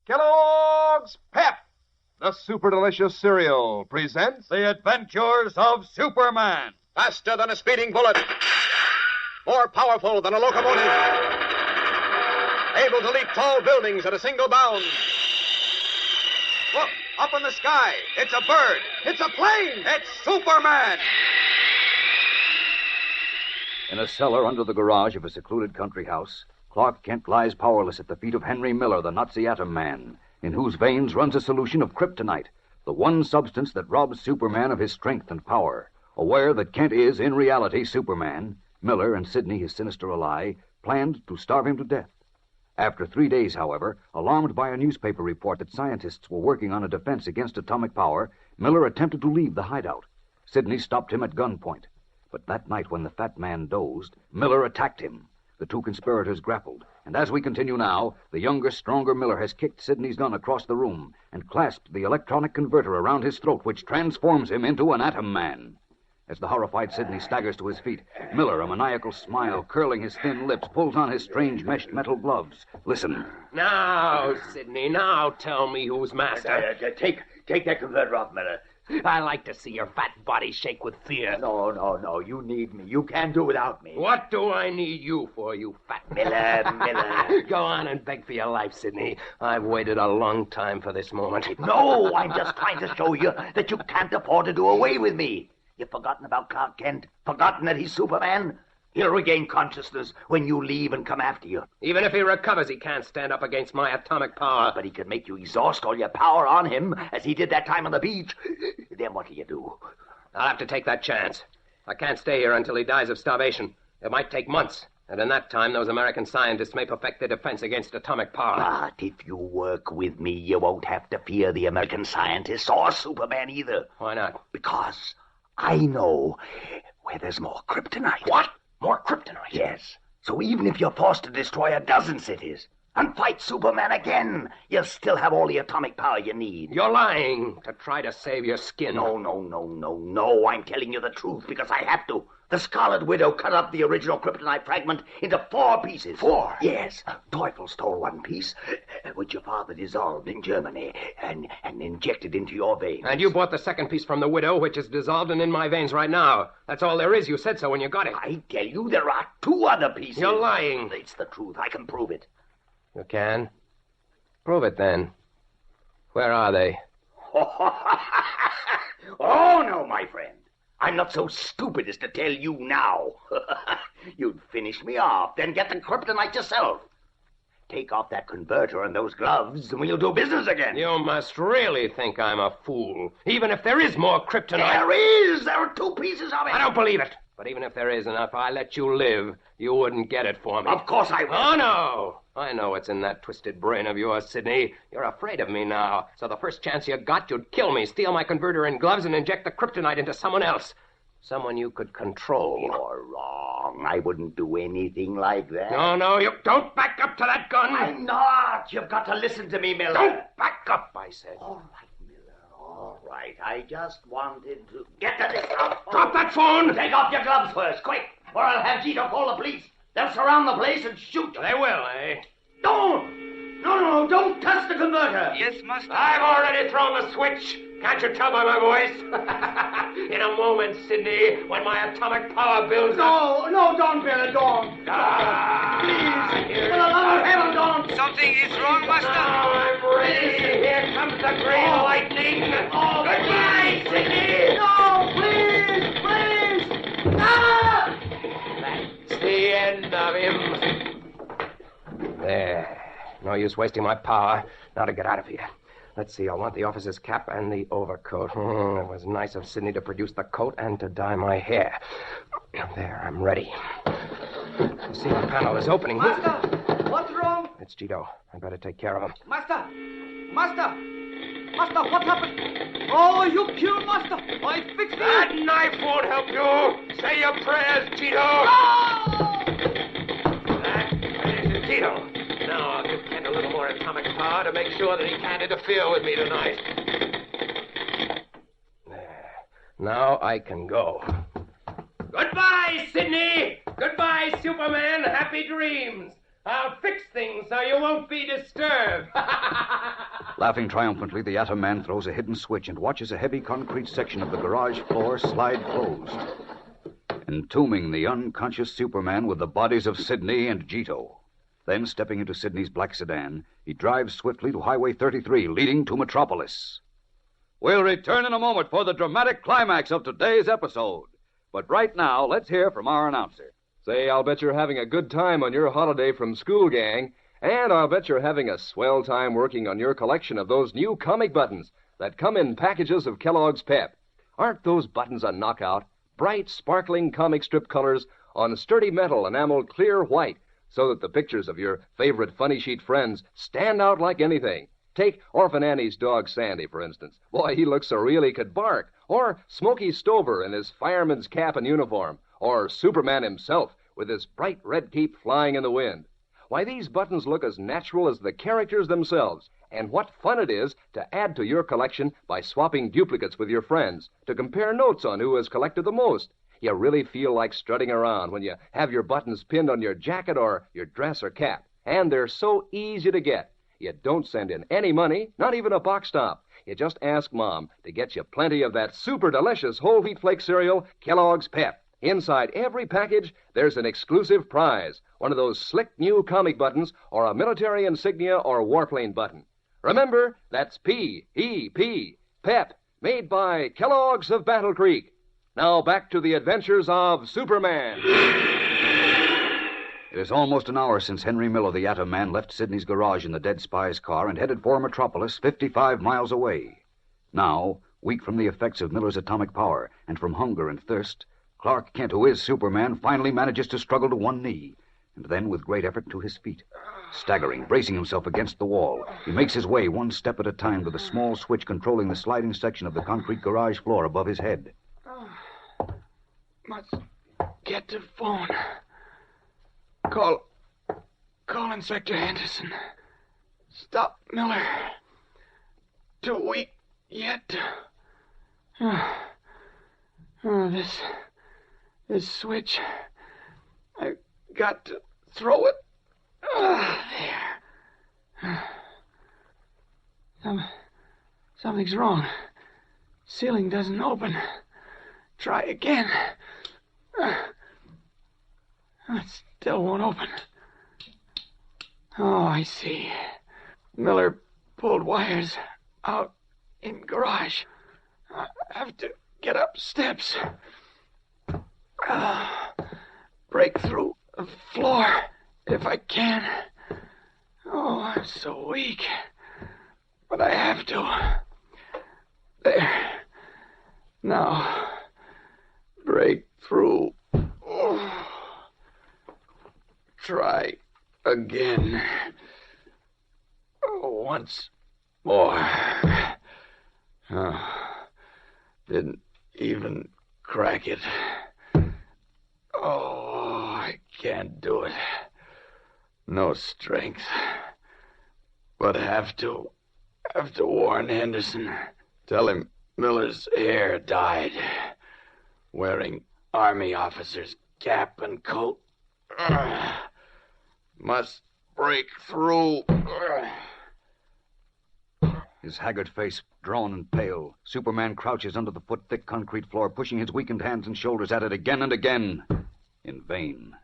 Kellogg's Pep, the super delicious cereal, presents The Adventures of Superman. Faster than a speeding bullet. More powerful than a locomotive. Able to leap tall buildings at a single bound. Look, up in the sky. It's a bird. It's a plane. It's Superman. In a cellar under the garage of a secluded country house, Clark Kent lies powerless at the feet of Henry Miller, the Nazi atom man, in whose veins runs a solution of kryptonite, the one substance that robs Superman of his strength and power. Aware that Kent is, in reality, Superman, Miller and Sidney, his sinister ally, planned to starve him to death. After 3 days, however, alarmed by a newspaper report that scientists were working on a defense against atomic power, Miller attempted to leave the hideout. Sidney stopped him at gunpoint. But that night, when the fat man dozed, Miller attacked him. The two conspirators grappled, and as we continue now, the younger, stronger Miller has kicked Sidney's gun across the room and clasped the electronic converter around his throat, which transforms him into an atom man. As the horrified Sidney staggers to his feet, Miller, a maniacal smile curling his thin lips, pulls on his strange meshed metal gloves. Listen. Now, Sidney, now tell me who's master. Take that converter off, Miller. I like to see your fat body shake with fear. No. You need me. You can't do without me. What do I need you for, you fat... Miller. Go on and beg for your life, Sidney. I've waited a long time for this moment. No, I'm just trying to show you that you can't afford to do away with me. You've forgotten about Clark Kent? Forgotten that he's Superman? He'll regain consciousness when you leave and come after you. Even if he recovers, he can't stand up against my atomic power. But he can make you exhaust all your power on him, as he did that time on the beach. Then what do? I'll have to take that chance. I can't stay here until he dies of starvation. It might take months. And in that time, those American scientists may perfect their defense against atomic power. But if you work with me, you won't have to fear the American scientists or Superman either. Why not? Because I know where there's more kryptonite. What? More kryptonite? Yes. So even if you're forced to destroy a dozen cities and fight Superman again, you'll still have all the atomic power you need. You're lying to try to save your skin. No. I'm telling you the truth because I have to. The Scarlet Widow cut up the original kryptonite fragment into 4 pieces. 4? Yes. Teufel stole 1 piece, which your father dissolved in Germany and injected into your veins. And you bought the second piece from the Widow, which is dissolved and in my veins right now. That's all there is. You said so when you got it. I tell you, there are 2 other pieces. You're lying. It's the truth. I can prove it. You can? Prove it, then. Where are they? Oh, no, my friend. I'm not so stupid as to tell you now. You'd finish me off, then get the kryptonite yourself. Take off that converter and those gloves, and we'll do business again. You must really think I'm a fool. Even if there is more kryptonite... There is! There are 2 pieces of it. I don't believe it. But even if there is, and if I let you live, you wouldn't get it for me. Of course I will. Oh, no. I know what's in that twisted brain of yours, Sidney. You're afraid of me now. So the first chance you got, you'd kill me, steal my converter and gloves, and inject the kryptonite into someone else. Someone you could control. You're wrong. I wouldn't do anything like that. No, you don't back up to that gun. I'm not. You've got to listen to me, Miller. Don't back up, I said. All right, Miller. All right. I just wanted to... Get to this phone. Drop that phone. Take off your gloves first, quick, or I'll have Gito call the police. They'll surround the place and shoot you. They will, eh? No, don't touch the converter. Yes, Master. I've already thrown the switch. Can't you tell by my voice? In a moment, Sidney, when my atomic power builds up... No, don't, Miller, don't. Please. For the love of heaven, don't. Something is wrong, Master. Now I'm ready. Here comes the green lightning. Goodbye, Sidney. No, please. Ah! That's the end of him. There. No use wasting my power. Now to get out of here. Let's see, I'll want the officer's cap and the overcoat. It was nice of Sidney to produce the coat and to dye my hair. There, I'm ready. The ceiling panel is opening. Master, what's wrong? It's Gito. I better take care of him. Master, what happened? Oh, you killed Master. I fixed it. That knife won't help you. Say your prayers, Gito. Oh! That finishes Gito. Now I'll give Kent a little more atomic power to make sure that he can't interfere with me tonight. There. Now I can go. Goodbye, Sidney! Goodbye, Superman! Happy dreams! I'll fix things so you won't be disturbed. Laughing triumphantly, the Atom Man throws a hidden switch and watches a heavy concrete section of the garage floor slide closed, entombing the unconscious Superman with the bodies of Sidney and Gito. Then, stepping into Sidney's black sedan, he drives swiftly to Highway 33, leading to Metropolis. We'll return in a moment for the dramatic climax of today's episode. But right now, let's hear from our announcer. Say, I'll bet you're having a good time on your holiday from school, gang. And I'll bet you're having a swell time working on your collection of those new comic buttons that come in packages of Kellogg's Pep. Aren't those buttons a knockout? Bright, sparkling comic strip colors on sturdy metal enameled clear white, so that the pictures of your favorite funny sheet friends stand out like anything. Take Orphan Annie's dog Sandy, for instance. Boy, he looks so real he could bark. Or Smokey Stover in his fireman's cap and uniform. Or Superman himself with his bright red cape flying in the wind. Why, these buttons look as natural as the characters themselves. And what fun it is to add to your collection by swapping duplicates with your friends, to compare notes on who has collected the most. You really feel like strutting around when you have your buttons pinned on your jacket or your dress or cap. And they're so easy to get. You don't send in any money, not even a box top. You just ask Mom to get you plenty of that super delicious whole wheat flake cereal, Kellogg's Pep. Inside every package, there's an exclusive prize, one of those slick new comic buttons or a military insignia or warplane button. Remember, that's P-E-P, Pep, made by Kellogg's of Battle Creek. Now back to the adventures of Superman. It is almost an hour since Henry Miller, the Atom Man, left Sidney's garage in the dead spy's car and headed for Metropolis, 55 miles away. Now, weak from the effects of Miller's atomic power and from hunger and thirst, Clark Kent, who is Superman, finally manages to struggle to one knee, and then, with great effort, to his feet. Staggering, bracing himself against the wall, he makes his way one step at a time to the small switch controlling the sliding section of the concrete garage floor above his head. Must get the phone. Call Inspector Henderson. Stop Miller. Too weak yet. This switch. I've got to throw it. There. Something's wrong. Ceiling doesn't open. Try again. It still won't open. Oh, I see. Miller pulled wires out in garage. I have to get up steps. Break through the floor if I can. Oh, I'm so weak. But I have to. There. Now, break through. Oh. Try again. Oh, once more. Oh, didn't even crack it. Oh, I can't do it. No strength. But have to warn Henderson. Tell him Miller's heir died. Wearing army officer's cap and coat. Must break through. His haggard face drawn and pale, Superman crouches under the foot-thick concrete floor, pushing his weakened hands and shoulders at it again and again. In vain.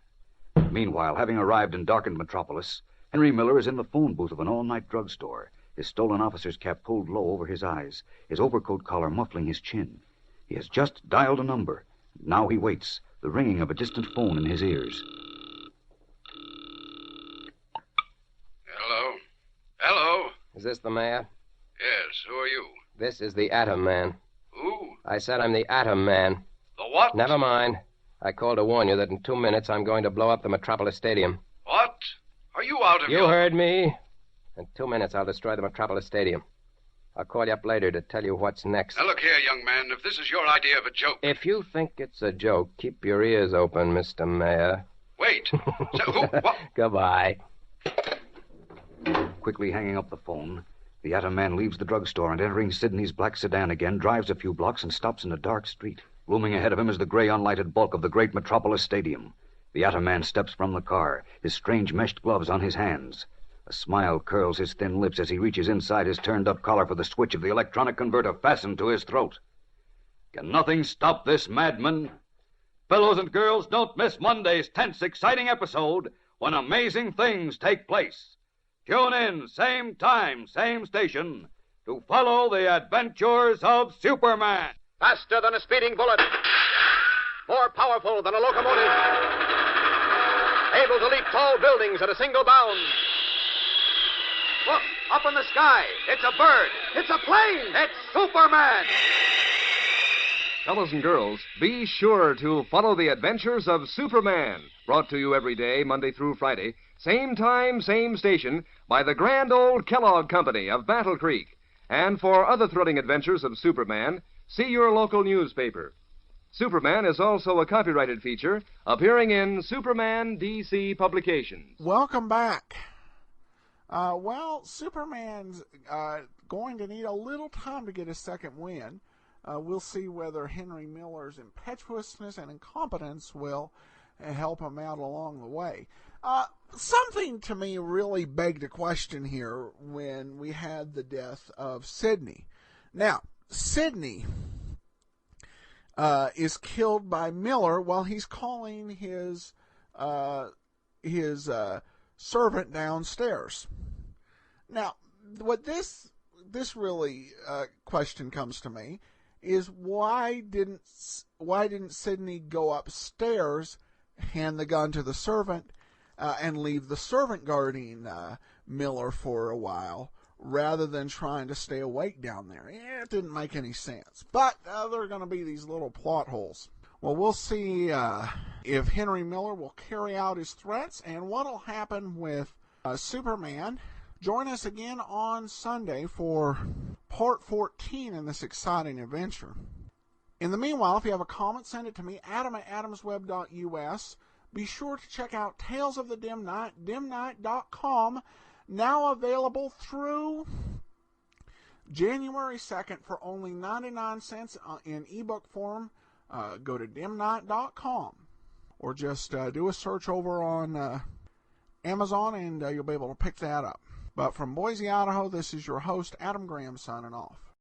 Meanwhile, having arrived in darkened Metropolis, Henry Miller is in the phone booth of an all-night drugstore, his stolen officer's cap pulled low over his eyes, his overcoat collar muffling his chin. He has just dialed a number. Now he waits, the ringing of a distant phone in his ears. Hello? Hello? Is this the mayor? Yes, who are you? This is the Atom Man. Who? I said I'm the Atom Man. The what? Never mind. I called to warn you that in 2 minutes I'm going to blow up the Metropolis Stadium. What? Are you out of You your... heard me. In 2 minutes I'll destroy the Metropolis Stadium. I'll call you up later to tell you what's next. Now, look here, young man. If this is your idea of a joke... If you think it's a joke, keep your ears open, Mr. Mayor. Wait. So, who... What? Goodbye. Quickly hanging up the phone, the Atom Man leaves the drugstore and, entering Sidney's black sedan again, drives a few blocks and stops in a dark street. Looming ahead of him is the gray, unlighted bulk of the great Metropolis Stadium. The Atom Man steps from the car, his strange meshed gloves on his hands. A smile curls his thin lips as he reaches inside his turned-up collar for the switch of the electronic converter fastened to his throat. Can nothing stop this madman? Fellows and girls, don't miss Monday's tense, exciting episode when amazing things take place. Tune in, same time, same station, to follow the adventures of Superman. Faster than a speeding bullet. More powerful than a locomotive. Able to leap tall buildings at a single bound. Look, up in the sky. It's a bird. It's a plane. It's Superman. Fellows and girls, be sure to follow the adventures of Superman, brought to you every day, Monday through Friday, same time, same station, by the grand old Kellogg Company of Battle Creek. And for other thrilling adventures of Superman, see your local newspaper. Superman is also a copyrighted feature appearing in Superman DC Publications. Welcome back. Superman's going to need a little time to get his second win. We'll see whether Henry Miller's impetuousness and incompetence will help him out along the way. Something to me really begged a question here when we had the death of Sidney. Now, Sidney is killed by Miller while he's calling his servant downstairs. Now, what this really question comes to me is why didn't Sidney go upstairs, hand the gun to the servant, and leave the servant guarding Miller for a while, rather than trying to stay awake down there? It didn't make any sense. But there are going to be these little plot holes. Well, we'll see if Henry Miller will carry out his threats and what will happen with Superman. Join us again on Sunday for part 14 in this exciting adventure. In the meanwhile, if you have a comment, send it to me, adam@adamsweb.us. Be sure to check out Tales of the Dim Night, dimnight.com, now available through January 2nd for only 99 cents in ebook form. Go to dimnight.com or just do a search over on Amazon and you'll be able to pick that up. But from Boise, Idaho, this is your host, Adam Graham, signing off.